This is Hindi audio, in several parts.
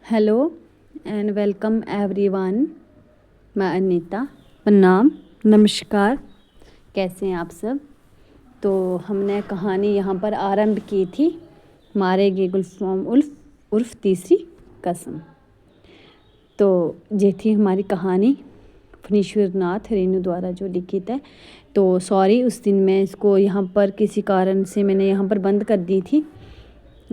Hello and welcome everyone. मैं अनीता। प्रणाम, नमस्कार। कैसे हैं आप सब? तो हमने कहानी यहाँ पर आरंभ की थी, मारे गए गुलफाम उर्फ तीसरी कसम। तो ये थी हमारी कहानी फणीश्वर नाथ रेणु द्वारा जो लिखित है। तो सॉरी, उस दिन मैं इसको यहाँ पर किसी कारण से मैंने यहाँ पर बंद कर दी थी,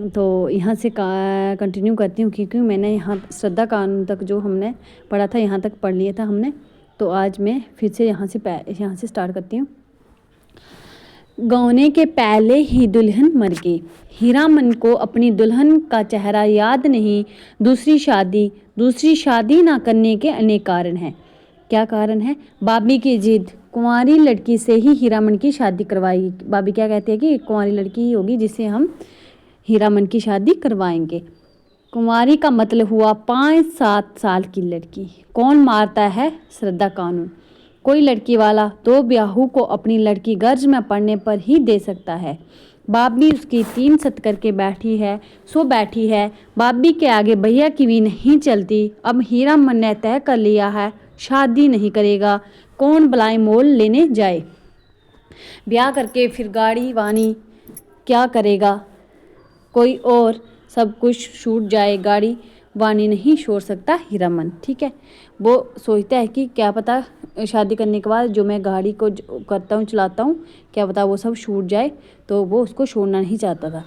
तो यहाँ से कंटिन्यू करती हूँ क्योंकि मैंने यहाँ श्रद्धा कानून तक जो हमने पढ़ा था यहाँ तक पढ़ लिया था हमने। तो आज मैं फिर से यहाँ से स्टार्ट करती हूँ। गौने के पहले ही दुल्हन मर गई। हीरामन को अपनी दुल्हन का चेहरा याद नहीं। दूसरी शादी ना करने के अनेक कारण हैं। क्या कारण है? बाबी की जिद। कुंवारी लड़की से ही हीरामन की शादी करवाई। बाबी क्या कहती है कि कुंवारी लड़की ही होगी जिससे हम हीरामन की शादी करवाएंगे। कुंवारी का मतलब हुआ 5-7 साल की लड़की। कौन मारता है? श्रद्धा कानून। कोई लड़की वाला दो ब्याहू को अपनी लड़की गर्ज में पड़ने पर ही दे सकता है। बाबी उसकी 3 सत करके बैठी है। बाबी के आगे भैया की भी नहीं चलती। अब हीरामन ने तय कर लिया है, शादी नहीं करेगा। कौन बलाए मोल लेने जाए? ब्याह करके फिर गाड़ी वानी क्या करेगा? कोई और सब कुछ छूट जाए, गाड़ी वानी नहीं छोड़ सकता हीरामन। ठीक है, वो सोचता है कि क्या पता शादी करने के बाद जो मैं गाड़ी को करता हूँ चलाता हूँ, क्या पता वो सब छूट जाए, तो वो उसको छोड़ना नहीं चाहता था।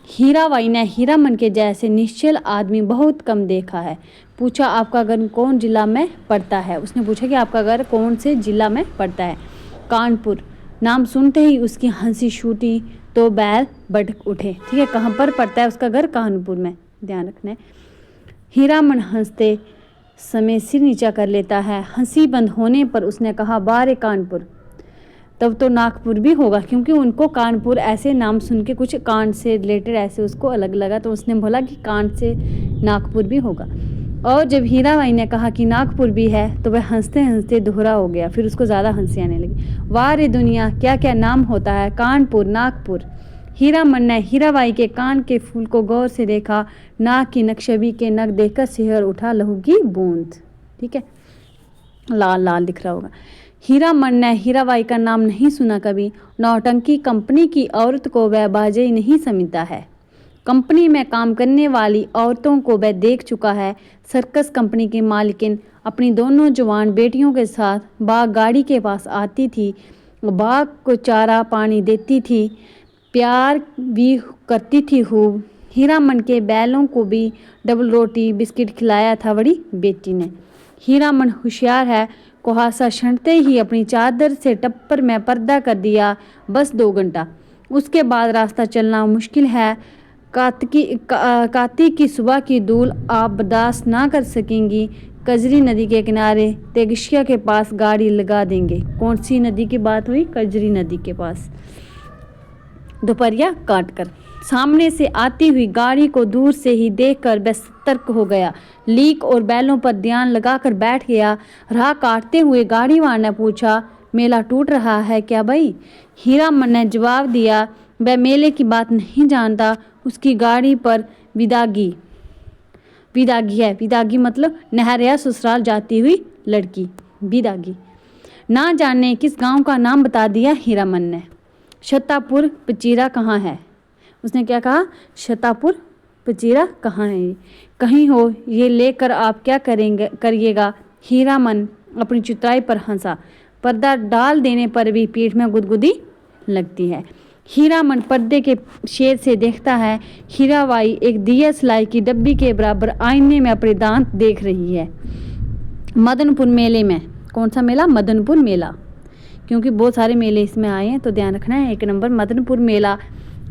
हीराबाई ने हीरामन के जैसे निश्चल आदमी बहुत कम देखा है। पूछा, आपका घर कौन जिला में पड़ता है? उसने पूछा कि आपका घर कौन से जिला में पड़ता है? कानपुर। नाम सुनते ही उसकी हंसी छूटी तो बैल भड़क उठे। ठीक है, कहाँ पर पड़ता है उसका घर? कानपुर में, ध्यान रखना है। हीरामन हंसते समय सिर नीचा कर लेता है। हंसी बंद होने पर उसने कहा, बारे कानपुर, तब तो नागपुर भी होगा, क्योंकि उनको कानपुर ऐसे नाम सुन के कुछ कान से रिलेटेड ऐसे उसको अलग लगा, तो उसने बोला कि कान से नागपुर भी होगा। और जब हीराबाई ने कहा कि नागपुर भी है तो वह हंसते हंसते दोहरा हो गया। फिर उसको ज़्यादा हंसी आने लगी। वाह रे दुनिया, क्या क्या नाम होता है, कानपुर, नागपुर। हीरामन ने हीराबाई के कान के फूल को गौर से देखा। नाक की नक्शबी के नग देखकर सिहर उठा लहू की बूंद। ठीक है, लाल लाल दिख रहा होगा। हीरामन ने हीराबाई का नाम नहीं सुना कभी। नौटंकी कंपनी की औरत को वह बाजे नहीं समझता है। कंपनी में काम करने वाली औरतों को वह देख चुका है। सर्कस कंपनी की मालकिन अपनी दोनों जवान बेटियों के साथ बाग गाड़ी के पास आती थी। बाग को चारा पानी देती थी, प्यार भी करती थी खूब। हीरामन के बैलों को भी डबल रोटी बिस्किट खिलाया था बड़ी बेटी ने। हीरामन होशियार है। कुहासा छंटते ही अपनी चादर से टप्पर में पर्दा कर दिया। बस 2 घंटा, उसके बाद रास्ता चलना मुश्किल है। कार्तिक की सुबह की धूल आप बर्दाश्त ना कर सकेंगी। कजरी नदी के किनारे तेगशिया के पास गाड़ी लगा देंगे। कौन सी नदी की बात हुई? कजरी नदी के पास। दोपहरिया काट कर सामने से आती हुई गाड़ी को दूर से ही देखकर वह सतर्क हो गया। लीक और बैलों पर ध्यान लगाकर बैठ गया। राह काटते हुए गाड़ी वाले ने पूछा, मेला टूट रहा है क्या भाई? हीरामन ने जवाब दिया, वह मेले की बात नहीं जानता। उसकी गाड़ी पर विदागी है। विदागी मतलब नहर या ससुराल जाती हुई लड़की, विदागी। ना जाने किस गांव का नाम बता दिया हीरामन ने। छतापुर पचीरा कहाँ है? उसने क्या कहा? छतापुर पचीरा कहाँ है? कहीं हो, ये लेकर आप क्या करिएगा? हीरामन अपनी चुतराई पर हंसा। पर्दा डाल देने पर भी पीठ में गुदगुदी लगती है। हीरामन पर्दे के शेड से देखता है। हीराबाई एक दिया सिलाई की डब्बी के बराबर आईने में अपने दांत देख रही है। मदनपुर मेले में, कौन सा मेला? मदनपुर मेला, क्योंकि बहुत सारे मेले इसमें आए हैं, तो ध्यान रखना है। 1 नंबर मदनपुर मेला।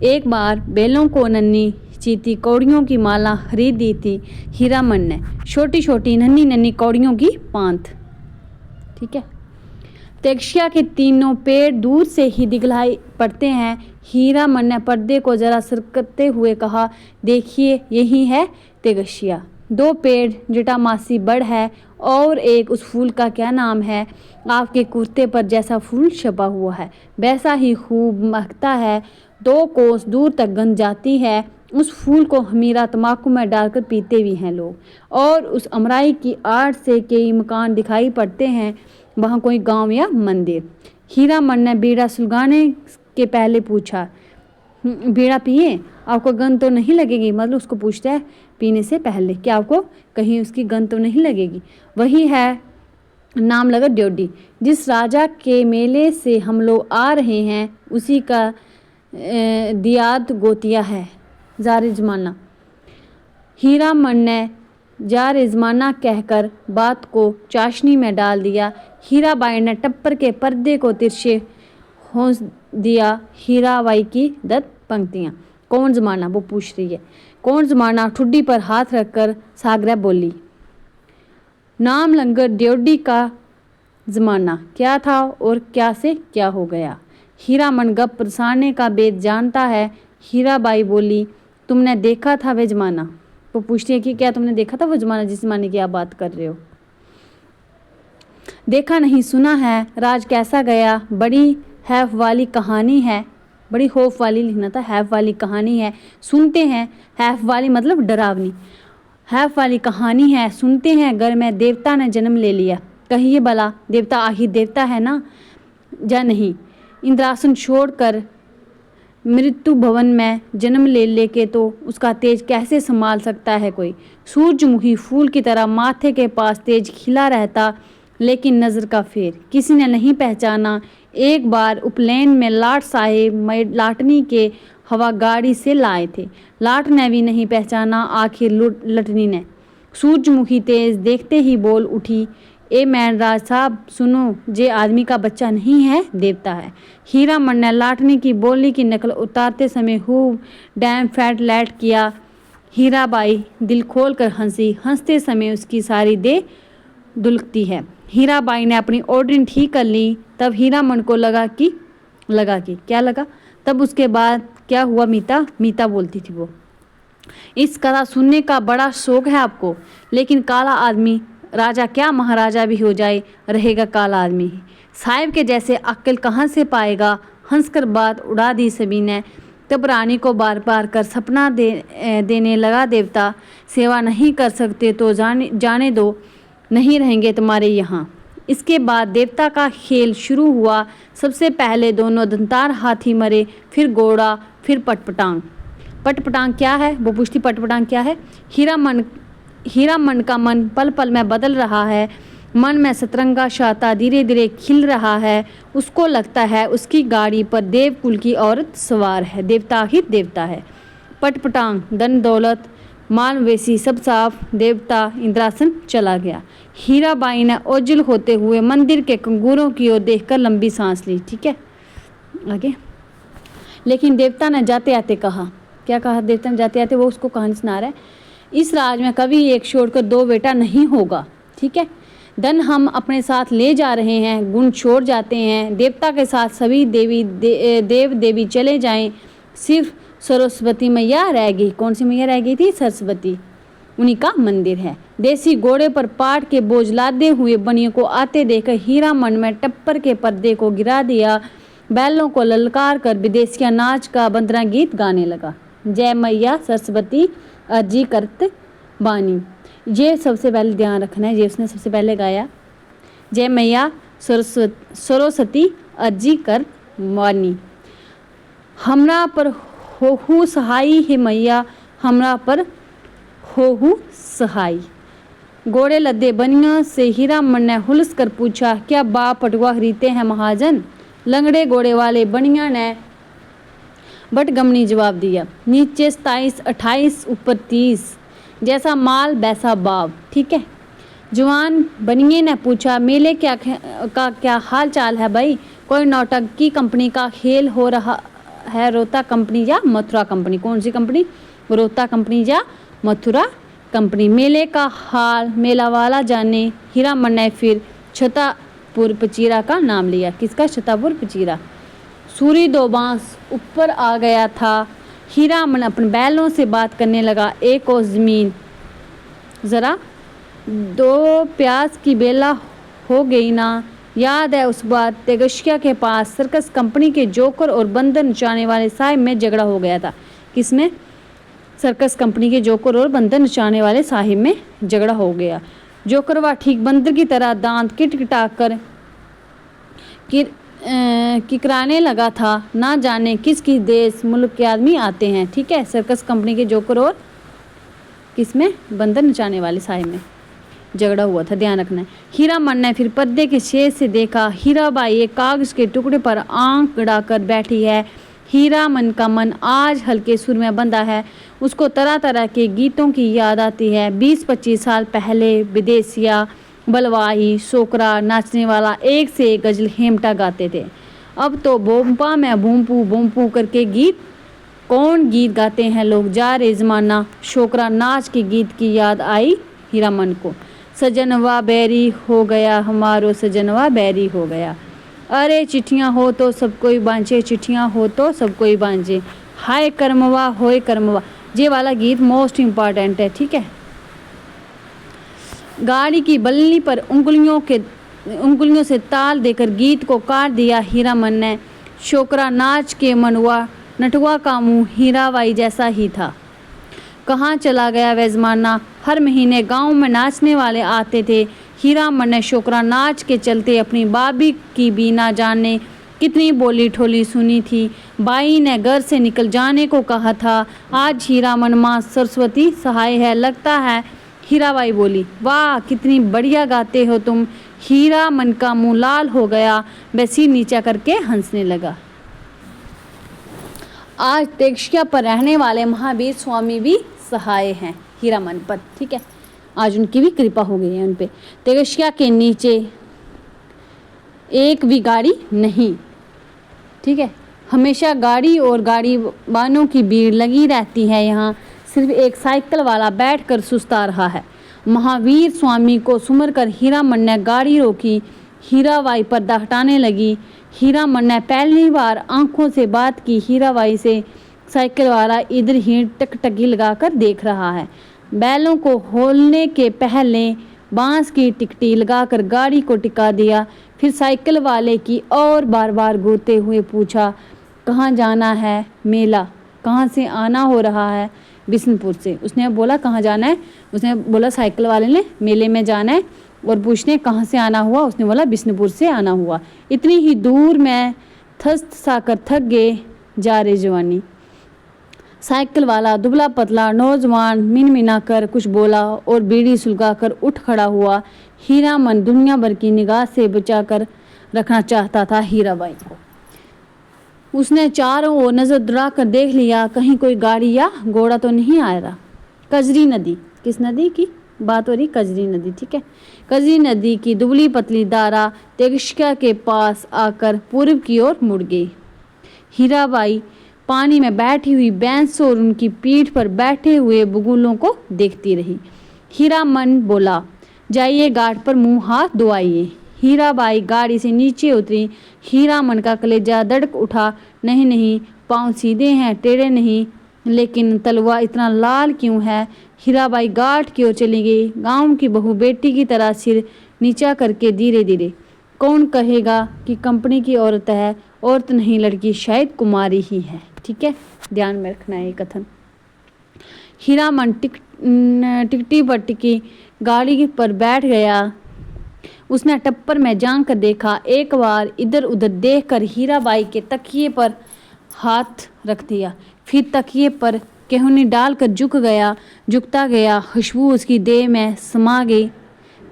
एक बार बैलों को नन्ही चीती कौड़ियों की माला खरीद दी थी हीरामन ने। छोटी छोटी नन्ही नन्ही कौड़ियों की पांत। ठीक है, तेगशिया के तीनों पेड़ दूर से ही दिखलाई पड़ते हैं। हीरामन ने पर्दे को जरा सरकते हुए कहा, देखिए यही है तेगशिया। 2 पेड़ जटामासी बड़ है, और एक उस फूल का क्या नाम है? आपके कुर्ते पर जैसा फूल छपा हुआ है वैसा ही खूब महकता है। 2 कोस दूर तक गंध जाती है। उस फूल को मीरा तम्बाकू में डालकर पीते भी हैं लोग। और उस अमराई की आड़ से कई मकान दिखाई पड़ते हैं, वहाँ कोई गांव या मंदिर। हीरामन ने बीड़ा सुलगाने के पहले पूछा, बीड़ा पिए, आपको गंध तो नहीं लगेगी? मतलब उसको पूछता है पीने से पहले, क्या आपको कहीं उसकी गंध तो नहीं लगेगी? वही है, नाम लगा ड्योडी। जिस राजा के मेले से हम लोग आ रहे हैं उसी का दियाद गोतिया है, ज़ार-ए-ज़माना। हीरामन ने ज़ार-ए-ज़माना कहकर बात को चाशनी में डाल दिया। हीराबाई ने टप्पर के पर्दे को तिरछे होंस दिया। हीराबाई की दत्त पंक्तियाँ। कौन ज़माना? वो पूछ रही है कौन ज़माना। ठुड्डी पर हाथ रखकर सागरा बोली, नाम लंगर ड्योडी का ज़माना क्या था और क्या से क्या हो गया? हीरामन गप प्रसारने का बेद जानता है। हीराबाई बोली, तुमने देखा था वह ज़माना? वो पूछती है कि क्या तुमने देखा था वो ज़माना जिस ज़माने की आप बात कर रहे हो? देखा नहीं, सुना है। राज कैसा गया? बड़ी हैफ वाली कहानी है। बड़ी खौफ वाली लिखना था, हैफ वाली कहानी है। सुनते हैं, हैफ वाली मतलब डरावनी। हैफ वाली कहानी है, सुनते हैं। घर में देवता ने जन्म ले लिया। कहिए भला, देवता आखिर देवता है ना या नहीं? इंद्रासन छोड़कर मृत्यु भवन में जन्म ले लेके तो उसका तेज कैसे संभाल सकता है कोई? सूरजमुखी फूल की तरह माथे के पास तेज खिला रहता, लेकिन नज़र का फेर किसी ने नहीं पहचाना। एक बार उपनयन में लाट साहेब लाटनी के हवा गाड़ी से लाए थे। लाट ने भी नहीं पहचाना। आखिर लटनी ने। सूरजमुखी तेज देखते ही बोल उठी, ए मैन राज साहब सुनो, जे आदमी का बच्चा नहीं है, देवता है। हीरामन ने लाटनी की बोली की नकल उतारते समय खूब डैम फैट लैट किया। हीराबाई दिल खोल कर हंसी। हंसते समय उसकी सारी देह दुलकती है। हीराबाई ने अपनी ऑर्डरिंग ठीक कर ली। तब हीरामन को लगा कि क्या लगा? तब उसके बाद क्या हुआ? मीता बोलती थी वो, इस कथा सुनने का बड़ा शौक है आपको, लेकिन काला आदमी राजा क्या महाराजा भी हो जाए, रहेगा काला आदमी ही। साहिब के जैसे अक्ल कहाँ से पाएगा? हंसकर बात उड़ा दी सभी ने। तब रानी को बार बार कर सपना देने लगा, देवता सेवा नहीं कर सकते तो जाने दो, नहीं रहेंगे तुम्हारे यहाँ। इसके बाद देवता का खेल शुरू हुआ। सबसे पहले दोनों दंतार हाथी मरे, फिर घोड़ा, फिर पटपटांग। पटपटांग क्या है? वो पूछती पटपटांग क्या है? हीरामन का मन पल पल में बदल रहा है। मन में सतरंगा शाता धीरे धीरे खिल रहा है। उसको लगता है उसकी गाड़ी पर देवकुल की औरत सवार है। देवता ही देवता है। पटपटांग, धन दौलत, माल मवेशी सब साफ। देवता इंद्रासन चला गया। हीराबाई ने ओझल होते हुए मंदिर के कंगूरों की ओर देखकर लंबी सांस ली। ठीक है, आगे। लेकिन देवता ने जाते आते कहा, क्या कहा देवता ने जाते आते? वो उसको कहानी सुना रहा है, इस राज में कभी एक छोड़कर दो बेटा नहीं होगा। ठीक है, धन हम अपने साथ ले जा रहे हैं, गुण छोड़ जाते हैं। देवता के साथ सभी देव देवी चले जाएं, सिर्फ सरस्वती मैया रह गई। कौन सी मैया रह गई थी? सरस्वती। उन्हीं का मंदिर है। देसी घोड़े पर पाट के बोझ लादे हुए बनियों को आते देखकर हीरामन में टप्पर के पर्दे को गिरा दिया। बैलों को ललकार कर विदेशिया नाच का बंदरा गीत गाने लगा। जय मैया सरस्वती अर्जी करत बानी। ये सबसे पहले ध्यान रखना है, ये उसने सबसे पहले गाया। जय मैया सरस्वती अर्जी कर बानी। हमरा पर होहू सहाई है मैया, हमरा पर होहू सहाई। घोड़े लद्दे बनिया से हीरामन ने हुलस कर पूछा, क्या बाप पटुआ खरीदते हैं महाजन? लंगड़े घोड़े वाले बनिया ने बटगमनी जवाब दिया, नीचे 27 28 ऊपर 30, जैसा माल वैसा बाव। ठीक है। जवान बनिए ने पूछा, मेले का क्या हाल चाल है भाई? कोई नौटंकी कंपनी का खेल हो रहा है? रोहता कंपनी या मथुरा कंपनी? कौन सी कंपनी? रोहता कंपनी या मथुरा कंपनी? मेले का हाल मेला वाला जाने। हीरामन ने फिर छतापुर पचीरा का नाम लिया। किसका? छतापुर पचीरा। सूरी दो बांस ऊपर आ गया था। हीरामन अपने बैलों से बात करने लगा। एक और ज़मीन ज़रा 2 प्याज की बेला हो गई ना? याद है उस बार तेगशिया के पास सर्कस कंपनी के जोकर और बंदर नचाने वाले साहब में झगड़ा हो गया था। किसमें? सर्कस कंपनी के जोकर और बंदर नचाने वाले साहिब में झगड़ा हो गया। जोकर वह ठीक बंदर की तरह दांत किटकिटाकर किकराने लगा था। ना जाने किस किस देश मुल्क के आदमी आते हैं। ठीक है, सर्कस कंपनी के जोकर और किसमें, बंदर नचाने वाले साहिब में झगड़ा हुआ था, ध्यान रखना है। हीरामन ने फिर पर्दे के शेष से देखा, हीराबाई एक कागज के टुकड़े पर आंख गड़ाकर बैठी है। हीरामन का मन आज हल्के सुर में बंधा है। उसको तरह तरह के गीतों की याद आती है। 20-25 साल पहले विदेशिया, बलवाही, सोकरा, नाचने वाला एक से एक गजल हेमटा गाते थे। अब तो बोम्पा में बोम्पू बोम्पू करके गीत, कौन गीत गाते हैं लोग, जा रे ज़माना। शोकरा नाच के गीत की याद आई हीरामन को। सजनवा बैरी हो गया, हमारो सजनवा बैरी हो गया। अरे चिट्ठियाँ हो तो सब कोई बांझे, चिट्ठियाँ हो तो सब कोई बांझे। हाय कर्मवा होए कर्मवा, ये वाला गीत मोस्ट इम्पॉर्टेंट है। ठीक है, गाड़ी की बल्ली पर उंगलियों से ताल देकर गीत को काट दिया हीरामन ने। शोकरा नाच के मनवा, नटवा का मुंह हीराबाई जैसा ही था। कहाँ चला गया वह ज़माना, हर महीने गांव में नाचने वाले आते थे। हीरामन ने शोकरा नाच के चलते अपनी बाबी की भी ना जाने कितनी बोली ठोली सुनी थी। बाई ने घर से निकल जाने को कहा था। आज हीरामन माँ सरस्वती सहाय है लगता है। हीराबाई बोली, वाह कितनी बढ़िया गाते हो तुम। हीरामन का मुंह लाल हो गया, वह सिर नीचा करके हंसने लगा। आज तेगशिया पर रहने वाले महावीर स्वामी भी सहाय हैं हीरामन पर। ठीक है, आज उनकी भी कृपा हो गई है उन पे। तेगशिया के नीचे एक भी गाड़ी नहीं। ठीक है, हमेशा गाड़ी और गाड़ी वालों की भीड़ लगी रहती है। यहाँ सिर्फ एक साइकिल वाला बैठकर सुस्ता रहा है। महावीर स्वामी को सुमर कर हीरामन ने गाड़ी रोकी। हीराबाई पर्दा हटाने लगी। हीरामन ने पहली बार आंखों से बात की। हीराबाई से साइकिल वाला इधर ही टकटकी लगाकर देख रहा है। बैलों को होलने के पहले बांस की टिकटी लगाकर गाड़ी को टिका दिया। फिर साइकिल वाले की और बार बार घूरते हुए पूछा, कहाँ जाना है? मेला। कहाँ से आना हो रहा है? बिशनपुर से। उसने बोला कहाँ जाना है? उसने बोला साइकिल वाले ने मेले में जाना है। और पूछने कहाँ से आना हुआ? उसने बोला बिशनपुर से आना हुआ। इतनी ही दूर में थस्त साकर थक गए जा रे जवानी। साइकिल वाला दुबला पतला नौजवान मिनमिना कर कुछ बोला और बीड़ी सुलगाकर उठ खड़ा हुआ। हीरामन दुनिया भर की निगाह से बचाकर रखना चाहता था हीराबाई को। उसने चारों ओर नजर दौड़ा कर देख लिया, कहीं कोई गाड़ी या घोड़ा तो नहीं आ रहा। कजरी नदी, किस नदी की बात हो रही? कजरी नदी। ठीक है, कजरी नदी की दुबली पतली धारा तेगशिया के पास आकर पूर्व की ओर मुड़ गई। हीराबाई पानी में बैठी हुई बैंस और उनकी पीठ पर बैठे हुए बुगुलों को देखती रही। हीरामन बोला, जाइए घाट पर मुंह हाथ धोआइए। हीराबाई गाड़ी से नीचे उतरी। हीरामन का कलेजा धड़क उठा। नहीं नहीं, पाँव सीधे हैं, टेढ़े नहीं, लेकिन तलवा इतना लाल क्यों है? हीराबाई घाट की ओर चली गई। गांव की बहू बेटी की तरह सिर नीचा करके धीरे धीरे। कौन कहेगा कि कंपनी की औरत है? औरत नहीं लड़की, शायद कुमारी ही है। ठीक है, ध्यान में रखना है ये कथन। हीरामन टिकटी पर टिकी गाड़ी पर बैठ गया। उसने टप्पर में झांक कर देखा। एक बार इधर उधर देखकर हीराबाई के तकिए पर हाथ रख दिया। फिर तकिए पर केहूनी डालकर झुकता गया। खुशबू उसकी देह में समा गई।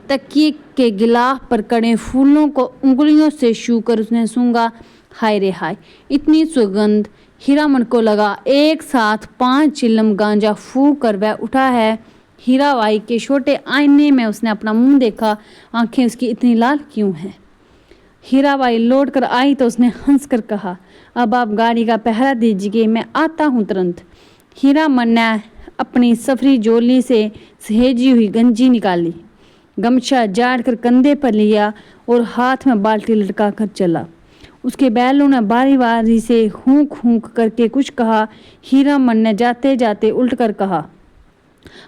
तकिए के गिलाफ पर कड़े फूलों को उंगलियों से छूकर उसने सूंघा। हाय रे हाय, इतनी सुगंध! हीरामन को लगा एक साथ 5 चिलम गांजा फूंक कर वह उठा है। हीराबाई के छोटे आईने में उसने अपना मुंह देखा। आंखें उसकी इतनी लाल क्यों हैं? हीराबाई लौट कर आई तो उसने हंस कर कहा, अब आप गाड़ी का पहरा दीजिए, मैं आता हूँ तुरंत। हीरामन ने अपनी सफरी जोली से सहेजी हुई गंजी निकाली, गमछा झाड़ कर कंधे पर लिया और हाथ में बाल्टी लटका कर चला। उसके बैलों ने बारी बारी से हूंक हूंक करके कुछ कहा। हीरामन ने जाते जाते उल्ट कर कहा,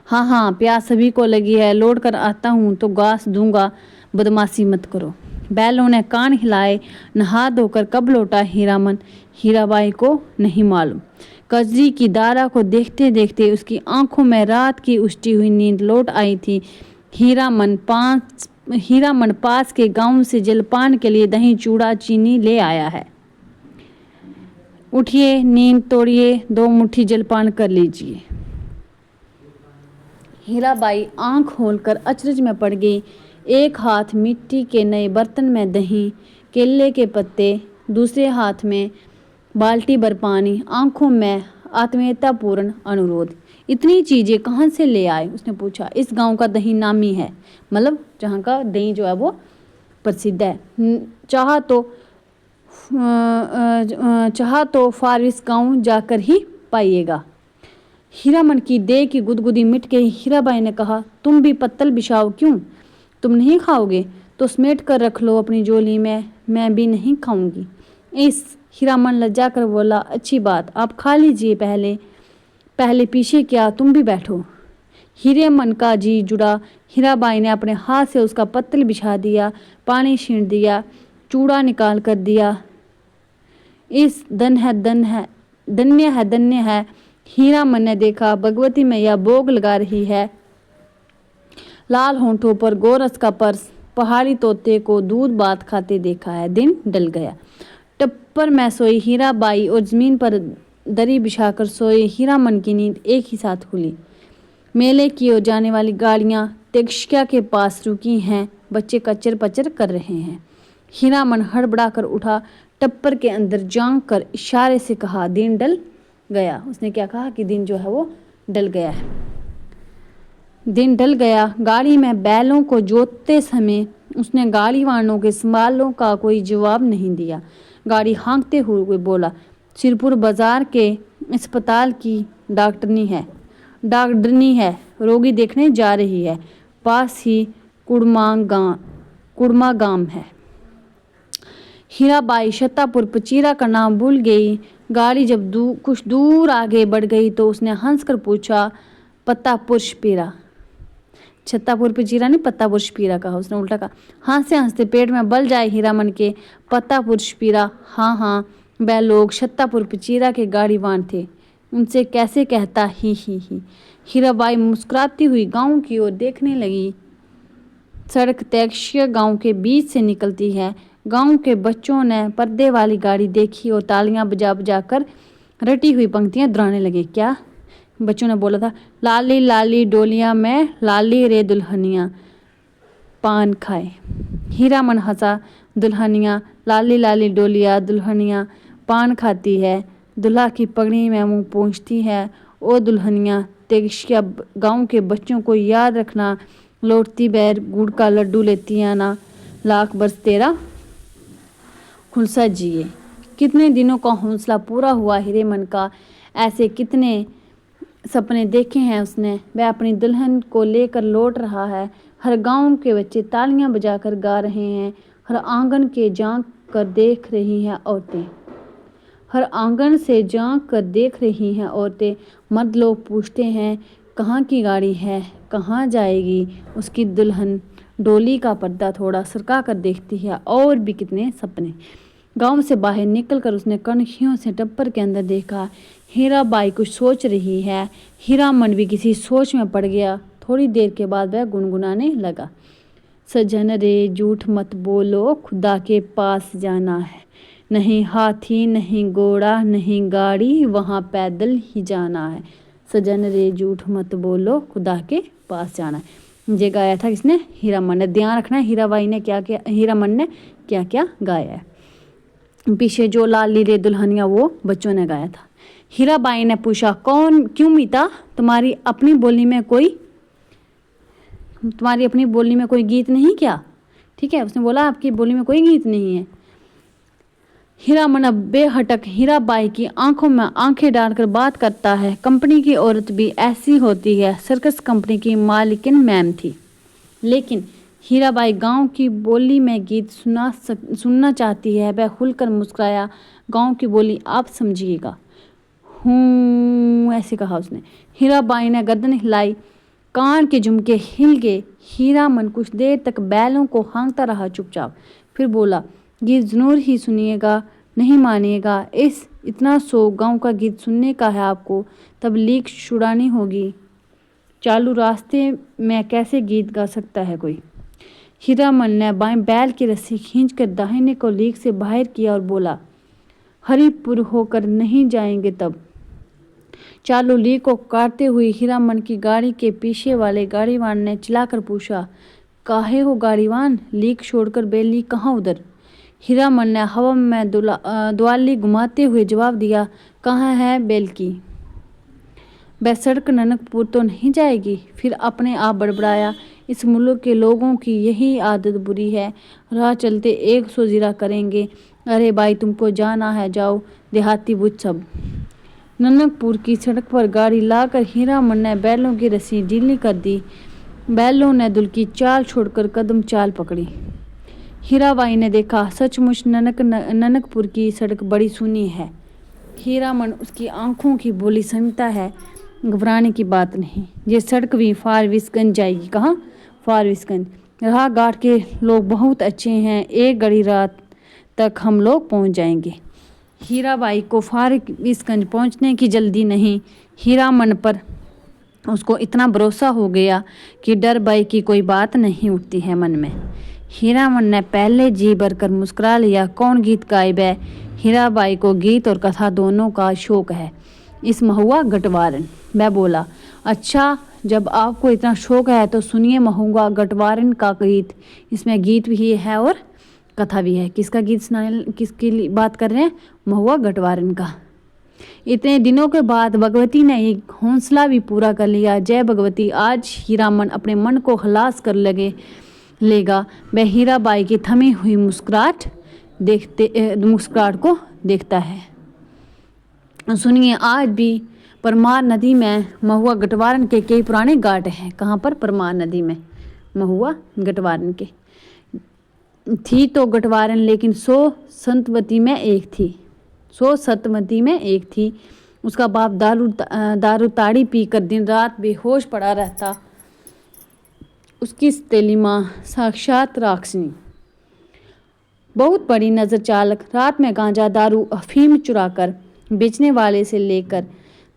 हाँ हाँ, प्यास सभी को लगी है, लौट कर आता हूँ तो घास दूंगा, बदमाशी मत करो। बैलों ने कान हिलाए। नहा धोकर कब लौटा हीरामन? हीराबाई को नहीं मालूम। कजरी की दारा को देखते देखते उसकी आंखों में रात की उष्टी हुई नींद लौट आई थी। हीरामन पास के गांव से जलपान के लिए दही चूड़ा चीनी ले आया है। उठिए, नींद तोड़िए, 2 मुट्ठी जलपान कर लीजिए। हीराबाई आंख खोलकर अचरज में पड़ गई। एक हाथ मिट्टी के नए बर्तन में दही, केले के पत्ते, दूसरे हाथ में बाल्टी भर पानी, आंखों में आत्मीयतापूर्ण अनुरोध। इतनी चीजें कहाँ से ले आए? उसने पूछा। इस गांव का दही नामी है, मतलब जहाँ का दही जो है वो प्रसिद्ध है। चाह तो फारिस गांव जाकर ही पाइएगा। हीरामन की देह की गुदगुदी मिट गई। हीराबाई ने कहा, तुम भी पत्तल बिछाओ। क्यों? तुम नहीं खाओगे तो समेट कर रख लो अपनी झोली में, मैं भी नहीं खाऊंगी। इस हीरामन लज्जा कर बोला, अच्छी बात, आप खा लीजिए। पहले पीछे क्या, तुम भी बैठो। हीरेमन का जी जुड़ा। हीराबाई ने अपने हाथ से उसका पत्तल बिछा दिया, पानी छीन दिया, चूड़ा निकाल कर दिया। इस धन्य है। हीरामन ने देखा, भगवती मैया भोग लगा रही है। लाल होंठों पर गोरस का पर्स। पहाड़ी तोते को दूध भात खाते देखा है। दिन ढल गया। टप्पर में सोई हीराबाई और जमीन पर दरी बिछाकर सोए हीरामन की नींद एक ही साथ खुली। मेले की ओर जाने वाली गाड़ियां तेक्शिया के पास रुकी हैं। बच्चे कचर पचर कर रहे हैं। हीरामन हड़बड़ा कर उठा, टप्पर के अंदर झांक कर इशारे से कहा, दिन ढल गया। उसने क्या कहा कि दिन जो है वो ढल गया है। दिन ढल गया। गाड़ी में बैलों को जोतते समय उसने गाड़ी वालों के सवालों का कोई जवाब नहीं दिया। गाड़ी हाँकते हुए बोला, सिरपुर बाजार के अस्पताल की डॉक्टरनी है, रोगी देखने जा रही है। पास ही कुड़मा गांव है। हीराबाई छत्तापुर पचीरा का नाम भूल गई। गाड़ी जब कुछ दूर आगे बढ़ गई तो उसने हंसकर पूछा, पत्तापुर शपीरा? छत्तापुर पचीरा नहीं, पत्तापुर शपीरा कहा। उसने उल्टा कहा। हंसते हंसते पेट में बल जाए हीरामन के। पत्तापुर शपीरा? हाँ, वह लोग छत्तापुर पचीरा के गाड़ीवान थे, उनसे कैसे कहता ही। हीराबाई मुस्कुराती हुई गांव की ओर देखने लगी। सड़क तेक्शिया गांव के बीच से निकलती है। गांव के बच्चों ने पर्दे वाली गाड़ी देखी और तालियां बजा बजा कर रटी हुई पंक्तियां दोहराने लगे। क्या? बच्चों ने बोला था, लाली लाली डोलिया में लाली रे दुल्हनिया पान खाए। हीरामन हंसा। दुल्हनिया, लाली लाली डोलिया, दुल्हनिया पान खाती है, दुल्हा की पगड़ी में मुंह पोंछती है। ओ दुल्हनिया, तेक्शिया गांव के बच्चों को याद रखना, लौटती बैर गुड़ का लड्डू लेती आना, लाख बरस तेरा खुलसा जिए। कितने दिनों का हौसला पूरा हुआ हीरेमन का। ऐसे कितने सपने देखे हैं उसने। वह अपनी दुल्हन को लेकर लौट रहा है। हर गांव के बच्चे तालियां बजाकर गा रहे हैं। हर आंगन से झांक कर देख रही हैं औरतें। मर्द लोग पूछते हैं, कहाँ की गाड़ी है, कहाँ जाएगी उसकी दुल्हन? डोली का पर्दा थोड़ा सरका कर देखती है। और भी कितने सपने। गांव से बाहर निकलकर उसने कनखियों से टप्पर के अंदर देखा। हीराबाई कुछ सोच रही है। हीरामन भी किसी सोच में पड़ गया। थोड़ी देर के बाद वह गुनगुनाने लगा, सजन रे झूठ मत बोलो, खुदा के पास जाना है। नहीं हाथी, नहीं घोड़ा, नहीं गाड़ी, वहाँ पैदल ही जाना है। सजन रे झूठ मत बोलो, खुदा के पास जाना है। ये गाया था किसने? हीरामन ने। ध्यान रखना है हीराबाई ने क्या किया, हीरामन ने क्या क्या गाया है। पीछे जो लाली रे दुल्हनिया वो बच्चों ने गाया था। हीराबाई ने पूछा, क्यों मीता, तुम्हारी अपनी बोली में कोई गीत नहीं क्या? ठीक है, उसने बोला आपकी बोली में कोई गीत नहीं है। हीरामन अब बेहटक हीराबाई की आंखों में आंखें डालकर बात करता है। कंपनी की औरत भी ऐसी होती है। सर्कस कंपनी की मालिकिन मैम थी, लेकिन हीराबाई गांव की बोली में गीत सुनना चाहती है। वह खुलकर मुस्कुराया। गांव की बोली आप समझिएगा। हूँ, ऐसे कहा उसने। हीराबाई ने गर्दन हिलाई। कान के झुमके हिल गए। हीरामन कुछ देर तक बैलों को हाँकता रहा चुपचाप। फिर बोला, गीत जरूर ही सुनिएगा। नहीं मानिएगा, इतना सो गांव का गीत सुनने का है आपको, तब लीक छुड़ानी होगी। चालू रास्ते में कैसे गीत गा सकता है कोई। हीरामन ने बाएं बैल की रस्सी खींचकर दाहिने को लीक से बाहर किया और बोला, हरिपुर होकर नहीं जाएंगे तब। चालू लीक को काटते हुए हीरामन की गाड़ी के पीछे वाले गाड़ीवान ने चिल्लाकर पूछा, काहे हो गाड़ीवान, लीक छोड़कर बैली कहाँ उधर। हीरामन ने हवा में दुआली घुमाते हुए जवाब दिया, कहाँ है बैल की। वह सड़क ननकपुर तो नहीं जाएगी। फिर अपने आप बड़बड़ाया, इस मुल्क के लोगों की यही आदत बुरी है, राह चलते 100 जीरा करेंगे। अरे भाई तुमको जाना है जाओ, देहाती बुझ सब। ननकपुर की सड़क पर गाड़ी लाकर हीरामन ने बैलों की रस्सी ढीली कर दी। बैलों ने दुल की चाल छोड़कर कदम चाल पकड़ी। हीराबाई ने देखा, सचमुच ननकपुर की सड़क बड़ी सूनी है। हीरामन उसकी आंखों की बोली समझता है, घबराने की बात नहीं, ये सड़क भी फारबिसगंज जाएगी। कहाँ? फारबिसगंज। राह घाट के लोग बहुत अच्छे हैं, एक घड़ी रात तक हम लोग पहुंच जाएंगे। हीराबाई को फारबिसगंज पहुंचने की जल्दी नहीं, हीरामन पर उसको इतना भरोसा हो गया कि डर भय की कोई बात नहीं उठती है मन में। हीरामन ने पहले जी भरकर मुस्कुरा लिया। कौन गीत गायब है? हीराबाई को गीत और कथा दोनों का शौक है। इस महुआ गटवारन। मैं बोला, अच्छा जब आपको इतना शौक है तो सुनिए महुआ गटवारन का गीत। इसमें गीत भी है और कथा भी है। किसका गीत सुनाने, किसकी बात कर रहे हैं? महुआ गटवारन का। इतने दिनों के बाद भगवती ने एक हौसला भी पूरा कर लिया। जय भगवती। आज हीरामन अपने मन को खलास कर लेगा। वह हीराबाई की थमी हुई मुस्कुराहट को देखता है। सुनिए, आज भी परमार नदी में महुआ गटवारन के कई पुराने घाट हैं। कहाँ पर? परमार नदी में महुआ गटवारन के थी तो गटवारन, लेकिन 100 संतवती में एक थी। उसका बाप दारू ताड़ी पीकर दिन रात बेहोश पड़ा रहता। उसकी सतीली माँ साक्षात राक्षनी, बहुत बड़ी नजर चालक, रात में गांजा दारू अफीम चुराकर बेचने वाले से लेकर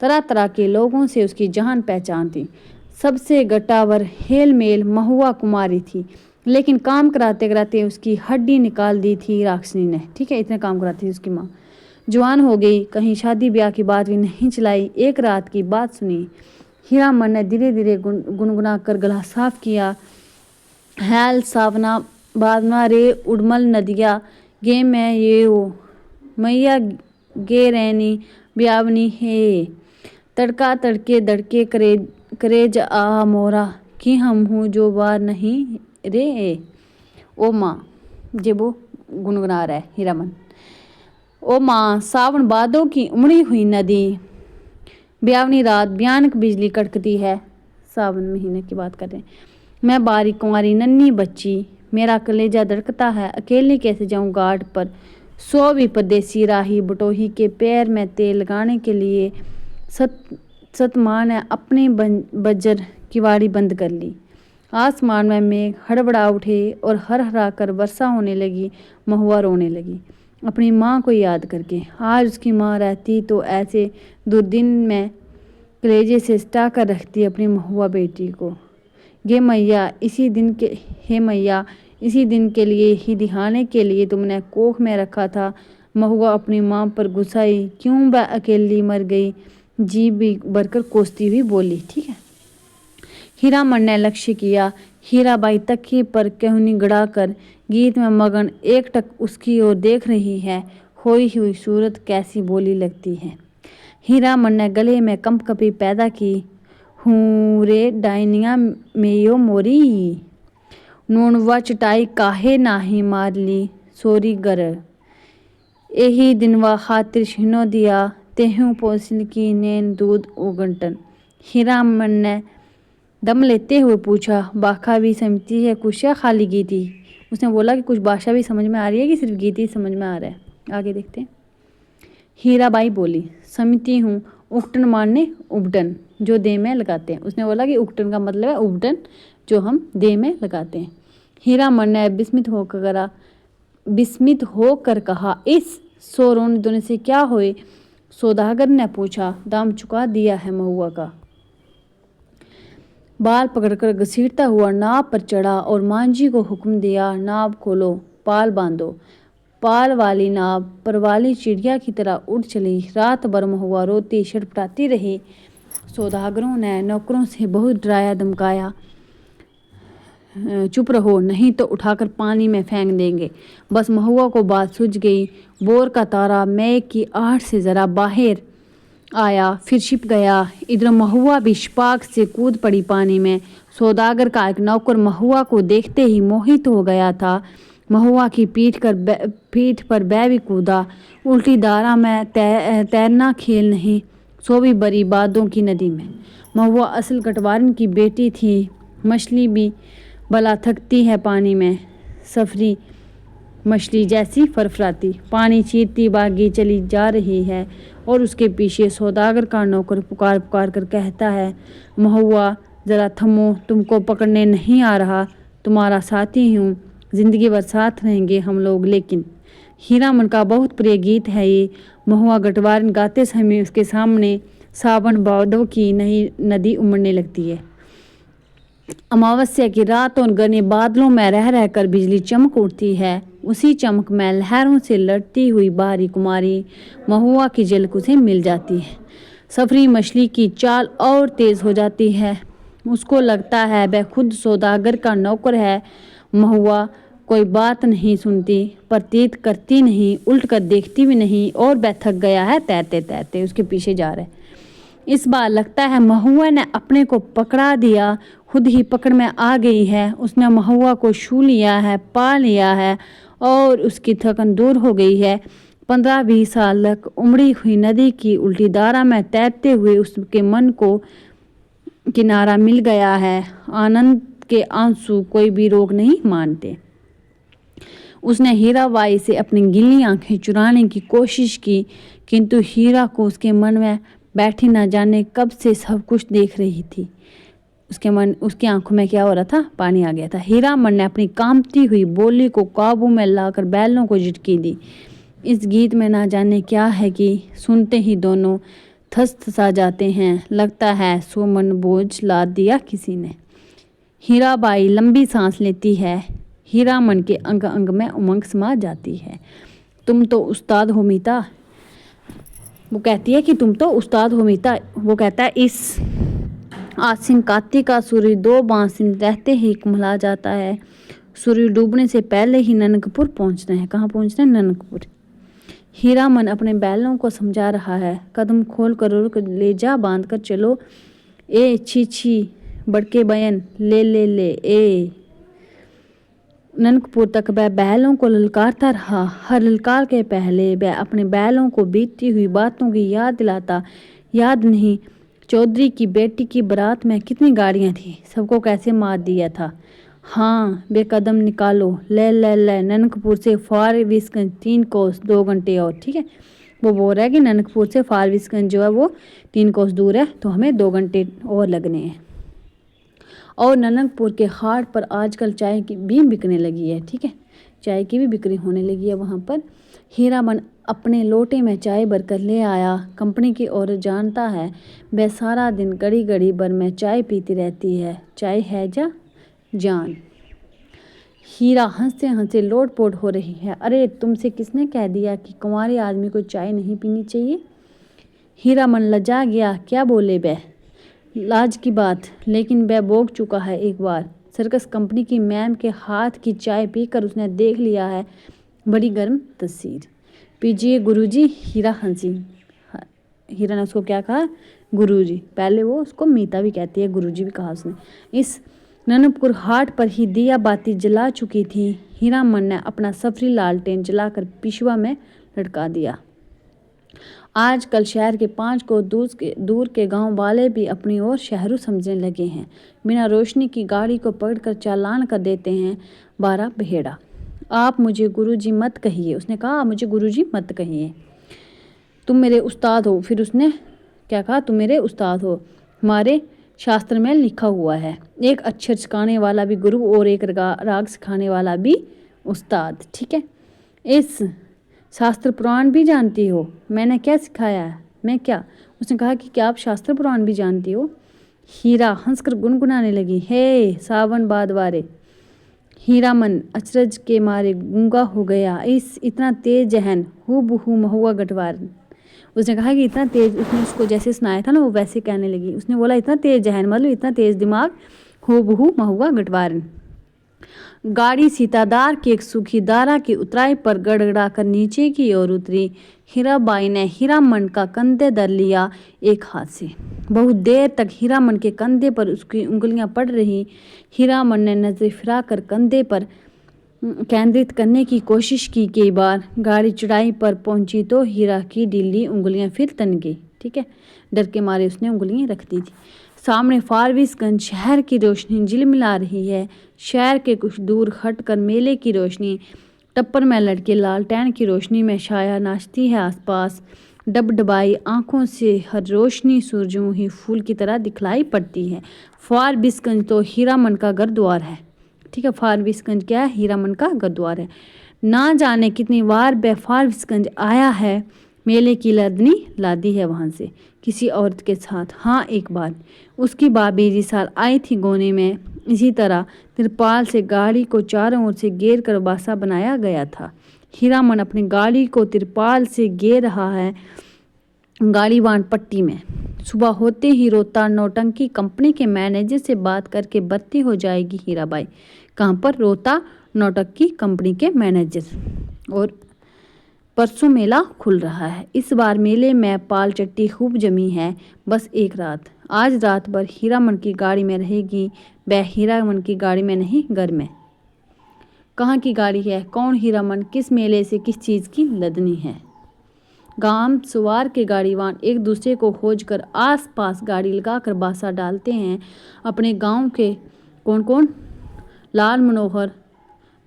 तरह तरह के लोगों से उसकी जान पहचान थी। सबसे गटावर हेल मेल महुआ कुमारी थी, लेकिन काम कराते कराते उसकी हड्डी निकाल दी थी राक्षनी ने। ठीक है, इतने काम कराती थी उसकी माँ। जवान हो गई, कहीं शादी ब्याह की बात भी नहीं चलाई। एक रात की बात सुनी। हीरामन ने धीरे धीरे गुनगुना कर गला साफ किया। हैल सावना बादना रे उड़मल नदिया गे मैं ये ओ मैया गे रैनी ब्यावनी है तड़का तड़के दड़के करेज आ मोरा कि हम हूँ जो बार नहीं रे। ओ माँ, जे वो गुनगुना रहा है हीरामन। ओ माँ, सावन बादों की उमड़ी हुई नदी, ब्यावनी रात भयानक बिजली कड़कती है। सावन महीने की बात कर रहे हैं। मैं बारीक कुंवारी नन्ही बच्ची, मेरा कलेजा धड़कता है। अकेले कैसे जाऊं घाट पर? 100 भी परदेसी राही बटोही के पैर में तेल लगाने के लिए। सतमां ने अपनी बज्जर किवाड़ी बंद कर ली। आसमान में मेघ हड़बड़ा उठे और हर हरा कर वर्षा होने लगी। महुआ रोने लगी अपनी माँ को याद करके। आज उसकी माँ रहती तो ऐसे दुर्दिन में कलेजे से सटा कर रखती अपनी महुआ बेटी को। हे मैया, इसी दिन के लिए ही दिखाने के लिए तुमने कोख में रखा था। महुआ अपनी माँ पर गुस्साई, क्यों वह अकेली मर गई? जी भी भरकर कोसती हुई बोली। ठीक है। हीरामन ने लक्ष्य किया। हीराबाई तकिए पर कहनी गड़ाकर गीत में मगन एकटक उसकी ओर देख रही है। खोई हुई सूरत कैसी बोली लगती है। हीरामन ने गले में कंपकपी पैदा की। हूँ रे डायनिया मेयो मोरी, नोनवा चटाई काहे नाही मार ली सोरी गर। एही दिनवा खातिर छिनो दिया तेहू पोसल की नैन दूध उगंटन। हीरामन ने दम लेते हुए पूछा, बाखा भी समझती है कुछ या खाली गीती? उसने बोला कि कुछ भाषा भी समझ में आ रही है कि सिर्फ गीत ही समझ में आ रहा है? आगे देखते हैं। हीराबाई बोली, समझती हूँ। उगटन मारने उबटन, जो देह में लगाते हैं। उसने बोला कि उगटन का मतलब है उबटन, जो हम देह में लगाते हैं। हीरामन ने विस्मित होकर कहा, इस सो रोने धोने से क्या होए? सौदागर ने पूछा। दाम चुका दिया है महुआ का। बाल पकड़कर घसीटता हुआ नाव पर चढ़ा और मांझी को हुक्म दिया, नाव खोलो, पाल बांधो। पाल वाली नाव परवाली चिड़िया की तरह उड़ चली। रात भर महुआ रोती छटपटाती रही। सौदागरों ने नौकरों से बहुत डराया धमकाया, चुप रहो नहीं तो उठाकर पानी में फेंक देंगे। बस महुआ को बात सूझ गई। बोर का तारा मैं की आहट से जरा बाहर आया, फिर छिप गया। इधर महुआ भी छपाक से कूद पड़ी पानी में। सौदागर का एक नौकर महुआ को देखते ही मोहित हो गया था। महुआ की पीठ पर बै भी कूदा। उल्टी धारा में तैरना खेल नहीं, सो भी बड़ी बादों की नदी में। महुआ असल कटवारन की बेटी थी। मछली भी भला थकती है पानी में, सफरी मछली जैसी फरफराती पानी चीरती भागी चली जा रही है और उसके पीछे सौदागर का नौकर पुकार पुकार कर कहता है, महुआ जरा थमो, तुमको पकड़ने नहीं आ रहा, तुम्हारा साथी हूँ, जिंदगी भर साथ रहेंगे हम लोग। लेकिन हीरामन का बहुत प्रिय गीत है ये। महुआ गटवारन गाते समय उसके सामने सावन भादों की नई नदी उमड़ने लगती है। अमावस्या की रात और घने बादलों में रह रहकर बिजली चमक उठती है। उसी चमक में लहरों से लड़ती हुई बाहरी कुमारी महुआ की झलक उसे मिल जाती है। सफरी मछली की चाल और तेज हो जाती है। उसको लगता है वह खुद सौदागर का नौकर है। महुआ कोई बात नहीं सुनती, प्रतीत करती नहीं, उल्ट कर देखती भी नहीं और वह थक गया है तैरते तैरते उसके पीछे जा रहे। इस बार लगता है महुआ ने अपने को पकड़ा दिया, खुद ही पकड़ में आ गई है। उसने महुआ को छू लिया है, पा लिया है और उसकी थकन दूर हो गई है। 15-20 साल तक उमड़ी हुई नदी की उल्टी धारा में तैरते हुए उसके मन को किनारा मिल गया है। आनंद के आंसू कोई भी रोक नहीं मानते। उसने हीराबाई से अपनी गीली आंखें चुराने की कोशिश की, किंतु हीरा को उसके मन में बैठी न जाने कब से सब कुछ देख रही थी। उसकी आंखों में क्या हो रहा था? पानी आ गया था। हीरामन ने अपनी कांपती हुई बोली को काबू में लाकर बैलों को झटकी दी। इस गीत में ना जाने क्या है कि सुनते ही दोनों थस-थसा जाते हैं। लगता है 100 मन बोझ लाद दिया किसी ने। हीराबाई लंबी सांस लेती है। हीरामन के अंग अंग में उमंग समा जाती है। तुम तो उस्ताद हो मीता। वो कहती है कि तुम तो उस्ताद हो मीता। वो कहता है इस आसिन कार्तिक का सूर्य 2 बांसिन रहते ही कुम्हला जाता है। सूर्य डूबने से पहले ही ननकपुर पहुंचना है। कहाँ पहुंचना है? ननकपुर। हीरामन अपने बैलों को समझा रहा है। कदम खोल कर रुक, ले जा बांध कर चलो, ए छी छी बड़के बयन, ले ले ले ए। ननकपुर तक वह बैलों को ललकारता रहा। हर ललकार के पहले वह अपने बैलों को बीतती हुई बातों की याद दिलाता। याद नहीं चौधरी की बेटी की बारात में कितनी गाड़ियां थी, सबको कैसे मार दिया था। हाँ वे कदम निकालो, ले ले ले। ननकपुर से फारबिसगंज 3 कोस 2 घंटे और। ठीक है, वो बोल रहा है कि ननकपुर से फारबिसगंज जो है वो 3 कोस दूर है, तो हमें 2 घंटे और लगने हैं। और ननकपुर के हाट पर आजकल चाय की भी बिकने लगी है। ठीक है, चाय की भी बिक्री होने लगी है वहाँ पर। हीरामन अपने लोटे में चाय भरकर ले आया। कंपनी की औरत जानता है वह सारा दिन घड़ी घड़ी भर में चाय पीती रहती है। चाय है जा जान। हीरा हंसते हंसते लोटपोट हो रही है। अरे तुमसे किसने कह दिया कि कुंवारे आदमी को चाय नहीं पीनी चाहिए? हीरामन लजा गया। क्या बोले वह? लाज की बात, लेकिन वह भोग चुका है एक बार। सर्कस कंपनी की मैम के हाथ की चाय पीकर उसने देख लिया है बड़ी गर्म तस्वीर। पीजिए गुरुजी। हीरा हंसी। हीरा ने उसको क्या कहा? गुरुजी। पहले वो उसको मीता भी कहती है, गुरुजी भी कहा उसने। इस ननकपुर हाट पर ही दिया बाती जला चुकी थी। हीरामन ने अपना सफरी लालटेन जलाकर पिशवा में लटका दिया। आजकल शहर के 5 को दूर के गांव वाले भी अपनी ओर शहरों समझने लगे हैं। बिना रोशनी की गाड़ी को पकड़कर चालान कर देते हैं 12 बहेड़ा। आप मुझे गुरुजी मत कहिए। उसने कहा मुझे गुरुजी मत कहिए, तुम मेरे उस्ताद हो। फिर उसने क्या कहा? तुम मेरे उस्ताद हो, हमारे शास्त्र में लिखा हुआ है, एक अक्षर सिखाने वाला भी गुरु और एक राग सिखाने वाला भी उस्ताद। ठीक है, इस शास्त्र पुराण भी जानती हो? मैंने क्या सिखाया है? मैं क्या? उसने कहा कि क्या आप शास्त्र पुराण भी जानती हो? हीरा हंसकर गुनगुनाने लगी, हे सावन बाद वारे। हीरामन अचरज के मारे गूंगा हो गया। इतना तेज जहन हु बहु महुआ गटवार। उसने कहा कि इतना तेज, उसने उसको जैसे सुनाया था ना वो वैसे कहने लगी। उसने बोला इतना तेज जहन मतलब इतना तेज दिमाग, हु बहु महुआ गटवार। गाड़ी सीतादार की एक सूखी दारा की उतराई पर गड़गड़ा कर नीचे की ओर उतरी। हीराबाई ने हीरामन का कंधे धर लिया एक हाथ से। बहुत देर तक हीरामन के कंधे पर उसकी उंगलियां पड़ रही। हीरामन ने नजर फिराकर कंधे पर केंद्रित करने की कोशिश की। कई बार गाड़ी चढ़ाई पर पहुंची तो हीरा की ढीली उंगलियां फिर तन गई। ठीक है, डर के मारे उसने उंगलियां रख दी थी। सामने फारबिसगंज शहर की रोशनी झिलमिला रही है। शहर के कुछ दूर हटकर मेले की रोशनी टप्पर में लटके लालटेन की रोशनी में छाया नाचती है आसपास। डबडबाई आंखों से हर रोशनी सूरजमुखी फूल की तरह दिखलाई पड़ती है। फारबिसगंज तो हीरामन का घर द्वार है। ठीक है, फारबिसगंज क्या है? हीरामन का घर द्वार है। ना जाने कितनी बार वह फारबिसगंज आया है। मेले की लदनी लादी है वहां से किसी औरत के साथ। हाँ, एक बार उसकी भाभी रिसाल आई थी गोने में। इसी तरह तिरपाल से गाड़ी को चारों ओर से घेर कर बासा बनाया गया था। हीरामन अपनी गाड़ी को तिरपाल से घेर रहा है गाड़ीवान पट्टी में। सुबह होते ही रोता नौटंकी कंपनी के मैनेजर से बात करके भर्ती हो जाएगी हीराबाई। कहाँ पर? रोता नौटंकी कंपनी के मैनेजर। और परसों मेला खुल रहा है। इस बार मेले में पाल चट्टी खूब जमी है। बस एक रात, आज रात भर हीरामन की गाड़ी में रहेगी। वह हीरामन की गाड़ी में नहीं, घर में। कहाँ की गाड़ी है? कौन हीरामन? किस मेले से किस चीज़ की लदनी है? गांव सवार के गाड़ीवान एक दूसरे को खोज कर आस पास गाड़ी लगाकर बासा डालते हैं। अपने गांव के कौन कौन? लाल मनोहर,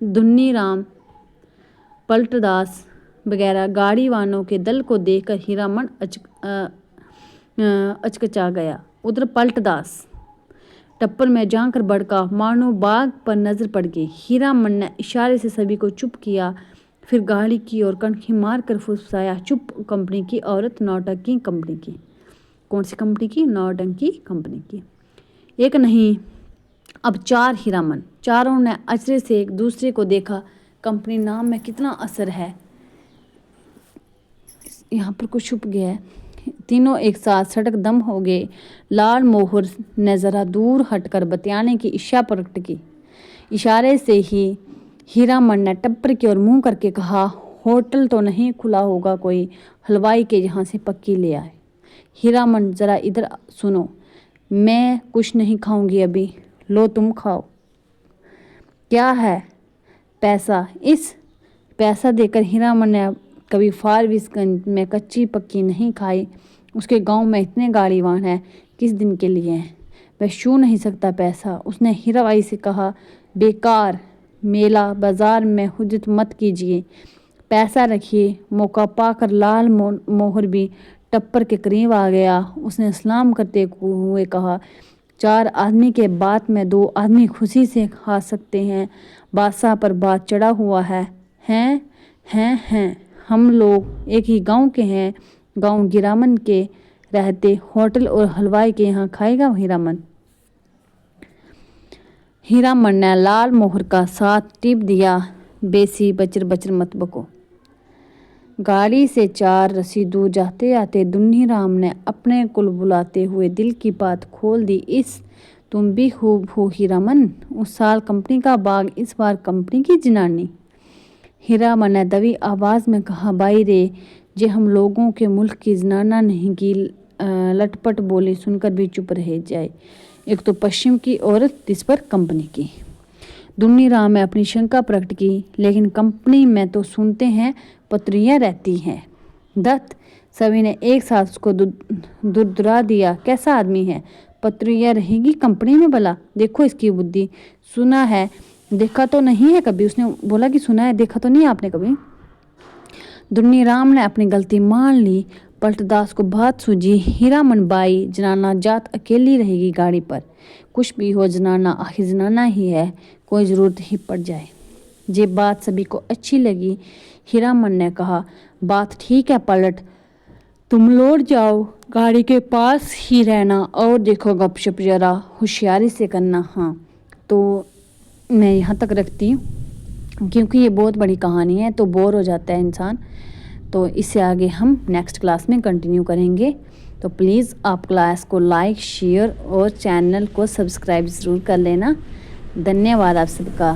धुन्नी राम, पलटदास वगैरह गाड़ीवानों के दल को देखकर हीरामन अचकचा गया। उधर पलटदास टप्पर में जाकर भड़का, मानो बाग पर नजर पड़ गई। हीरामन ने इशारे से सभी को चुप किया, फिर गाड़ी की ओर कनखी मारकर फुसफुसाया, चुप, कंपनी की औरत, नौटंकी कंपनी की। कौन सी कंपनी की? नौटंकी कंपनी की। एक नहीं, अब 4 हीरामन। चारों ने अचरे से एक दूसरे को देखा। कंपनी नाम में कितना असर है। यहाँ पर कुछ छुप गया है। तीनों एक साथ सड़क दम हो गए। लाल मोहर ने जरा दूर हटकर बतियाने की इच्छा प्रकट की। इशारे से ही हीरामन ने टप्पर की ओर मुंह करके कहा, होटल तो नहीं खुला होगा कोई? हलवाई के यहाँ से पक्की ले आए। हीरामन, जरा इधर सुनो, मैं कुछ नहीं खाऊंगी अभी। लो तुम खाओ। क्या है? पैसा। इस पैसा देकर हीरामन ने कभी फारबिसगंज में कच्ची पक्की नहीं खाई। उसके गांव में इतने गाड़ीवान हैं, किस दिन के लिए हैं? वह छू नहीं सकता पैसा। उसने हीराबाई से कहा, बेकार, मेला बाजार में हुज्जत मत कीजिए, पैसा रखिए। मौका पाकर लाल मोहर भी टप्पर के करीब आ गया। उसने सलाम करते हुए कहा, 4 आदमी के बात में 2 आदमी खुशी से खा सकते हैं। बादशाह पर बात चढ़ा हुआ है। हैं हम लोग एक ही गांव के हैं। गांव हीरामन के रहते होटल और हलवाई के यहाँ खाएगा हीरामन। हीरामन ने लाल मोहर का साथ टिप दिया, बेसी बचर बचर मत बको। गाड़ी से 4 रस्सी दूर जाते जाते दुन्नी राम ने अपने कुल बुलाते हुए दिल की बात खोल दी। तुम भी खूब हो हीरामन। उस साल कंपनी का बाग, इस बार कंपनी की जनानी। हीरामन ने दबी आवाज में कहा, बाई रे, जे हम लोगों के मुल्क की जनाना नहीं की। लटपट बोली सुनकर भी चुप रह जाए। एक तो पश्चिम की औरत, जिस पर कंपनी की। दुन्नी राम ने अपनी शंका प्रकट की, लेकिन कंपनी में तो सुनते हैं पत्रियां रहती हैं। दत्त, सभी ने एक साथ उसको दुरदुरा दिया। कैसा आदमी है? पत्रियां रहेगी कंपनी में भला? देखो इसकी बुद्धि। सुना है, देखा तो नहीं है कभी। उसने बोला कि सुना है, देखा तो नहीं आपने कभी। दुन्नी राम ने अपनी गलती मान ली। पलटदास को बात सूझी। हीरामन बाई, जनाना जात अकेली रहेगी गाड़ी पर। कुछ भी हो, जनाना आखिर जनाना ही है, कोई जरूरत ही पड़ जाए। ये बात सभी को अच्छी लगी। हीरामन ने कहा, बात ठीक है पलट, तुम लौट जाओ, गाड़ी के पास ही रहना और देखो गपशप जरा होशियारी से करना। हाँ, तो मैं यहाँ तक रखती हूँ क्योंकि ये बहुत बड़ी कहानी है तो बोर हो जाता है इंसान। तो इससे आगे हम नेक्स्ट क्लास में कंटिन्यू करेंगे। तो प्लीज़ आप क्लास को लाइक, शेयर और चैनल को सब्सक्राइब ज़रूर कर लेना। धन्यवाद आप सबका।